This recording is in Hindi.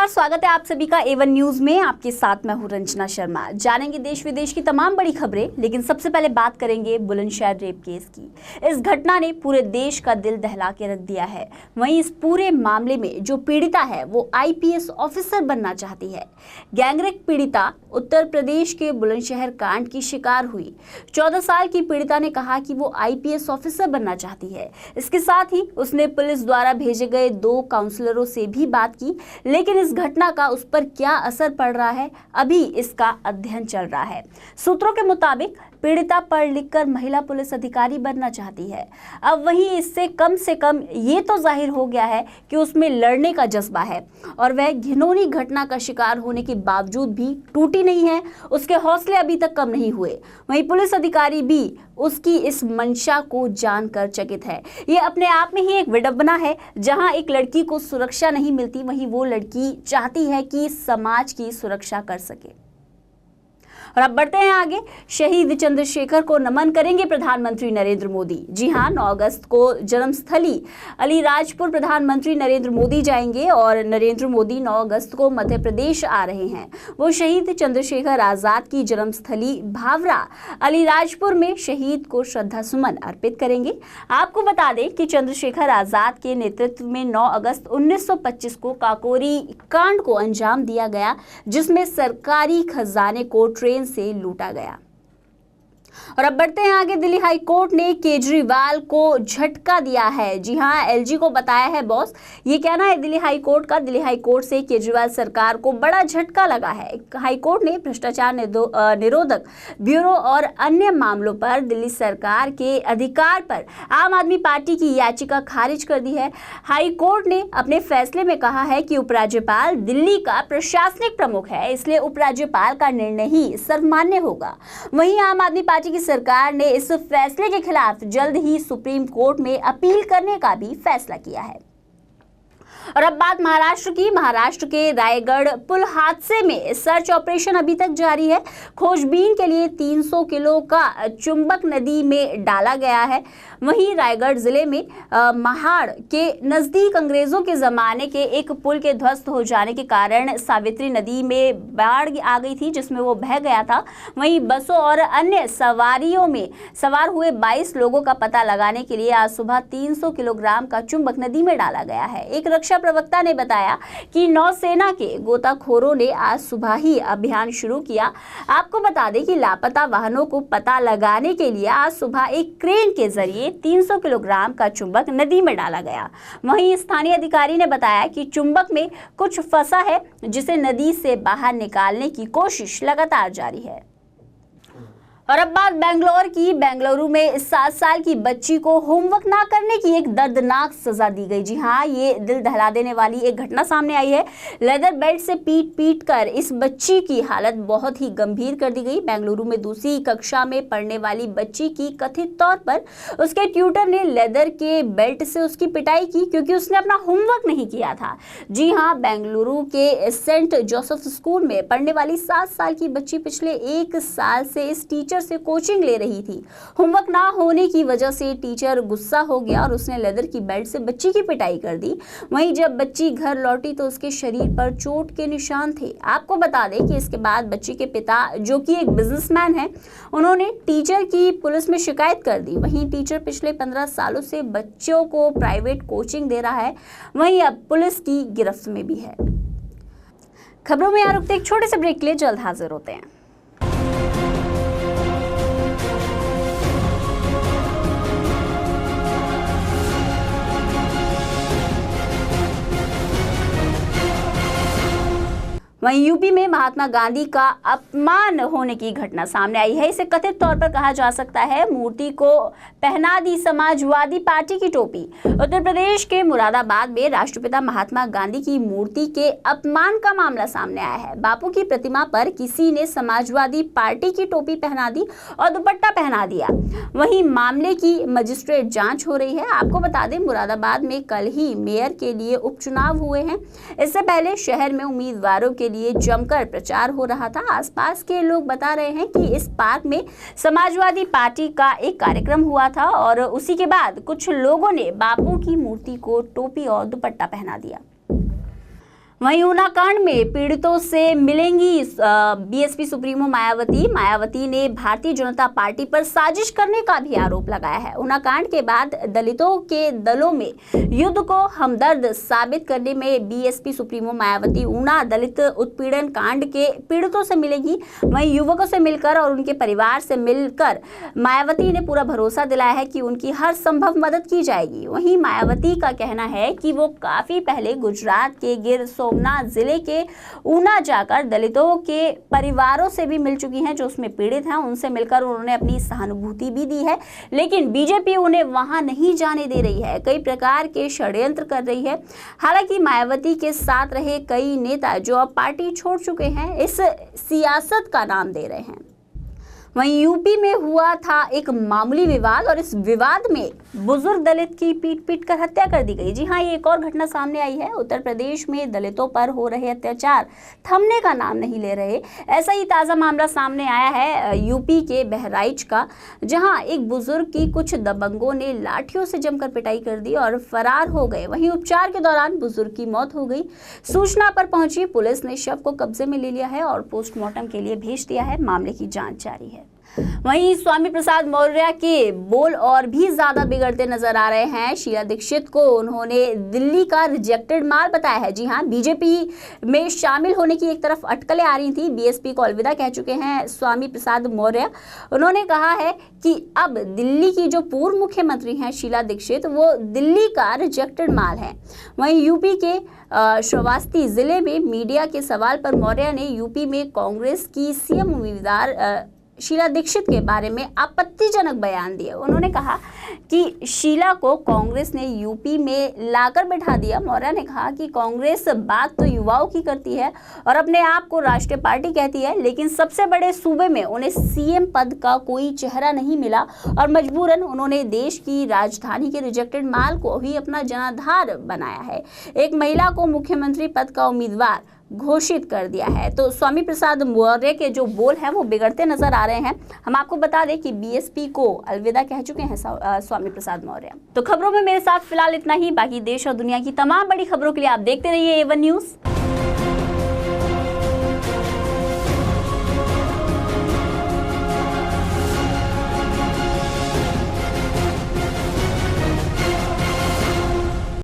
नमस्कार, स्वागत है आप सभी का A1 न्यूज में। आपके साथ मैं हूं रंजना शर्मा। जानेंगे देश विदेश की तमाम बड़ी खबरें, लेकिन सबसे पहले बात करेंगे बुलंदशहर रेप केस की। इस घटना ने पूरे देश का दिल दहला के रख दिया है। वहीं इस पूरे मामले में जो पीड़िता है वो IPS ऑफिसर बनना चाहती है। गैंगरेप पीड़िता उत्तर प्रदेश के बुलंदशहर कांड की शिकार हुई 14 साल की पीड़िता ने कहा कि वो IPS ऑफिसर बनना चाहती है। इसके साथ ही उसने पुलिस द्वारा भेजे गए 2 काउंसलरों से भी बात की, लेकिन इस घटना का उस पर क्या असर पड़ रहा है, अभी इसका अध्ययन चल रहा है। सूत्रों के मुताबिक पीड़िता पढ़ लिखकर महिला पुलिस अधिकारी बनना चाहती है। अब वहीं इससे कम से कम ये तो जाहिर हो गया है कि उसमें लड़ने का जज्बा है और वह घिनौनी घटना का शिकार होने के बावजूद भी टूटी नहीं है। उसके हौसले अभी तक कम नहीं हुए। वहीं पुलिस अधिकारी भी उसकी इस मंशा को जानकर चकित है। ये अपने आप में ही एक विडंबना है। जहां एक लड़की को सुरक्षा नहीं मिलती, वहीं वो लड़की चाहती है कि समाज की सुरक्षा कर सके। और अब बढ़ते हैं आगे। शहीद चंद्रशेखर को नमन करेंगे प्रधानमंत्री नरेंद्र मोदी। जी हां, 9 अगस्त को जन्मस्थली अलीराजपुर प्रधानमंत्री नरेंद्र मोदी जाएंगे और नरेंद्र मोदी 9 अगस्त को मध्य प्रदेश आ रहे हैं। वो शहीद चंद्रशेखर आजाद की जन्मस्थली भावरा अलीराजपुर में शहीद को श्रद्धा सुमन अर्पित करेंगे। आपको बता दें कि चंद्रशेखर आजाद के नेतृत्व में 9 अगस्त 1925 को काकोरी कांड को अंजाम दिया गया, जिसमें सरकारी खजाने को ट्रेन से लूटा गया। और अब बढ़ते हैं आगे। दिल्ली हाई कोर्ट ने केजरीवाल को झटका दिया है। जी हां, LG को बताया है बॉस। ये कहना है दिल्ली हाई कोर्ट का। दिल्ली हाई कोर्ट से केजरीवाल सरकार को बड़ा झटका लगा है। हाई कोर्ट ने भ्रष्टाचार निरोधक ब्यूरो और अन्य मामलों पर दिल्ली सरकार के अधिकार पर आम आदमी पार्टी की याचिका खारिज कर दी है। हाई कोर्ट ने अपने फैसले में कहा है कि उपराज्यपाल दिल्ली का प्रशासनिक प्रमुख है, इसलिए उपराज्यपाल का निर्णय ही सर्वमान्य होगा। वहीं आम आदमी पार्टी की सरकार ने इस फैसले के खिलाफ जल्द ही सुप्रीम कोर्ट में अपील करने का भी फैसला किया है। और अब बात महाराष्ट्र की। महाराष्ट्र के रायगढ़ पुल हादसे में सर्च ऑपरेशन अभी तक जारी है। खोजबीन के लिए 300 किलो का चुंबक नदी में डाला गया है। वहीं रायगढ़ जिले में महाड़ के नजदीक अंग्रेजों के जमाने के एक पुल के ध्वस्त हो जाने के कारण सावित्री नदी में बाढ़ आ गई थी, जिसमें वो बह गया था। वहीं बसों और अन्य सवारियों में सवार हुए 22 लोगों का पता लगाने के लिए आज सुबह 300 किलोग्राम का चुंबक नदी में डाला गया है। एक रक्षा प्रवक्ता ने बताया कि नौसेना के गोताखोरों ने आज सुबह ही अभियान शुरू किया। आपको बता दें कि लापता वाहनों को पता लगाने के लिए आज सुबह एक क्रेन के जरिए 300 किलोग्राम का चुंबक नदी में डाला गया। वहीं स्थानीय अधिकारी ने बताया कि चुंबक में कुछ फंसा है, जिसे नदी से बाहर निकालने की कोशिश लगातार जारी है। और अब बात बेंगलोर की। बेंगलुरु में 7 साल की बच्ची को होमवर्क ना करने की एक दर्दनाक सजा दी गई। जी हाँ, ये दिल दहला देने वाली एक घटना सामने आई है। लेदर बेल्ट से पीट कर इस बच्ची की हालत बहुत ही गंभीर कर दी गई। बेंगलुरु में 2री कक्षा में पढ़ने वाली बच्ची की कथित तौर पर उसके ट्यूटर ने लेदर के बेल्ट से उसकी पिटाई की, क्योंकि उसने अपना होमवर्क नहीं किया था। जी हाँ, बेंगलुरु के सेंट जोसेफ स्कूल में पढ़ने वाली 7 साल की बच्ची पिछले 1 साल से इस टीचर से कोचिंग ले रही थी। होमवर्क ना होने की वजह से टीचर गुस्सा हो गया और उसने लेदर की बेल्ट से बच्ची की पिटाई कर दी। वहीं जब बच्ची घर लौटी तो उसके शरीर पर चोट के निशान थे। आपको बता दें कि इसके बाद बच्ची के पिता, जो कि एक बिजनेसमैन है, उन्होंने टीचर की पुलिस में शिकायत कर दी। वहीं टीचर पिछले 15 सालों से बच्चों को प्राइवेट कोचिंग दे रहा है। वहीं अब पुलिस की गिरफ्त में भी है। खबरों में यहाँ रुकते एक छोटे से ब्रेक के लिए, जल्द हाजिर होते हैं। वहीं यूपी में महात्मा गांधी का अपमान होने की घटना सामने आई है। इसे कथित तौर पर कहा जा सकता है मूर्ति को पहना दी समाजवादी पार्टी की टोपी। उत्तर प्रदेश के मुरादाबाद में राष्ट्रपिता महात्मा गांधी की मूर्ति के अपमान का मामला सामने आया है। बापू की प्रतिमा पर किसी ने समाजवादी पार्टी की टोपी पहना दी और दुपट्टा पहना दिया। वहीं मामले की मजिस्ट्रेट जांच हो रही है। आपको बता दें, मुरादाबाद में कल ही मेयर के लिए उपचुनाव हुए हैं। इससे पहले शहर में उम्मीदवारों के लिए जमकर प्रचार हो रहा था। आसपास के लोग बता रहे हैं कि इस पार्क में समाजवादी पार्टी का एक कार्यक्रम हुआ था और उसी के बाद कुछ लोगों ने बापू की मूर्ति को टोपी और दुपट्टा पहना दिया। वहीं ऊना कांड में पीड़ितों से मिलेंगी बीएसपी सुप्रीमो मायावती ने भारतीय जनता पार्टी पर साजिश करने का भी आरोप लगाया है। ऊना कांड के बाद दलितों के दलों में युद्ध को हमदर्द साबित करने में बीएसपी सुप्रीमो मायावती ऊना दलित उत्पीड़न कांड के पीड़ितों से मिलेंगी। वहीं युवकों से मिलकर और उनके परिवार से मिलकर मायावती ने पूरा भरोसा दिलाया है कि उनकी हर संभव मदद की जाएगी। वहीं मायावती का कहना है कि वो काफी पहले गुजरात के गिर सोमनाथ जिले के ऊना जाकर दलितों के परिवारों से भी मिल चुकी हैं जो उसमें पीड़ित हैं। उनसे मिलकर उन्होंने अपनी सहानुभूति भी दी है, लेकिन बीजेपी उन्हें वहां नहीं जाने दे रही है, कई प्रकार के षड्यंत्र कर रही है। हालांकि मायावती के साथ रहे कई नेता जो अब पार्टी छोड़ चुके हैं इस सियासत का नाम दे रहे हैं। वहीं यूपी में हुआ था एक मामूली विवाद और इस विवाद में बुजुर्ग दलित की पीट कर हत्या कर दी गई। जी हां, ये एक और घटना सामने आई है। उत्तर प्रदेश में दलितों पर हो रहे अत्याचार थमने का नाम नहीं ले रहे। ऐसा ही ताज़ा मामला सामने आया है यूपी के बहराइच का, जहां एक बुजुर्ग की कुछ दबंगों ने लाठियों से जमकर पिटाई कर दी और फरार हो गए। वहीं उपचार के दौरान बुजुर्ग की मौत हो गई। सूचना पर पहुंची पुलिस ने शव को कब्जे में ले लिया है और पोस्टमार्टम के लिए भेज दिया है। मामले की जांच जारी है। वहीं स्वामी प्रसाद मौर्य के बोल और भी ज्यादा बिगड़ते नजर आ रहे हैं। शीला दीक्षित को उन्होंने दिल्ली का रिजेक्टेड माल बताया है। जी हां, बीजेपी में शामिल होने की एक तरफ अटकलें आ रही थी, बीएसपी को अलविदा कह चुके हैं स्वामी प्रसाद मौर्य। उन्होंने कहा है कि अब दिल्ली की जो पूर्व मुख्यमंत्री हैं शीला दीक्षित, वो दिल्ली का रिजेक्टेड माल है। वहीं यूपी के श्रावस्ती जिले में मीडिया के सवाल पर मौर्य ने यूपी में कांग्रेस की सीएम उम्मीदवार शीला दीक्षित के बारे में आपत्तिजनक बयान दिए। उन्होंने कहा कि शीला को कांग्रेस ने यूपी में लाकर बैठा दिया। मौर्य ने कहा कि कांग्रेस बात तो युवाओं की करती है और अपने आप को राष्ट्रीय पार्टी कहती है, लेकिन सबसे बड़े सूबे में उन्हें सीएम पद का कोई चेहरा नहीं मिला और मजबूरन उन्होंने देश की राजधानी के रिजेक्टेड माल को ही अपना जनाधार बनाया है। एक महिला को मुख्यमंत्री पद का उम्मीदवार घोषित कर दिया है। तो स्वामी प्रसाद मौर्य के जो बोल हैं वो बिगड़ते नजर आ रहे हैं। हम आपको बता दें कि बीएसपी को अलविदा कह चुके हैं स्वामी प्रसाद मौर्य। तो खबरों में मेरे साथ फिलहाल इतना ही। बाकी देश और दुनिया की तमाम बड़ी खबरों के लिए आप देखते रहिए A1 न्यूज़।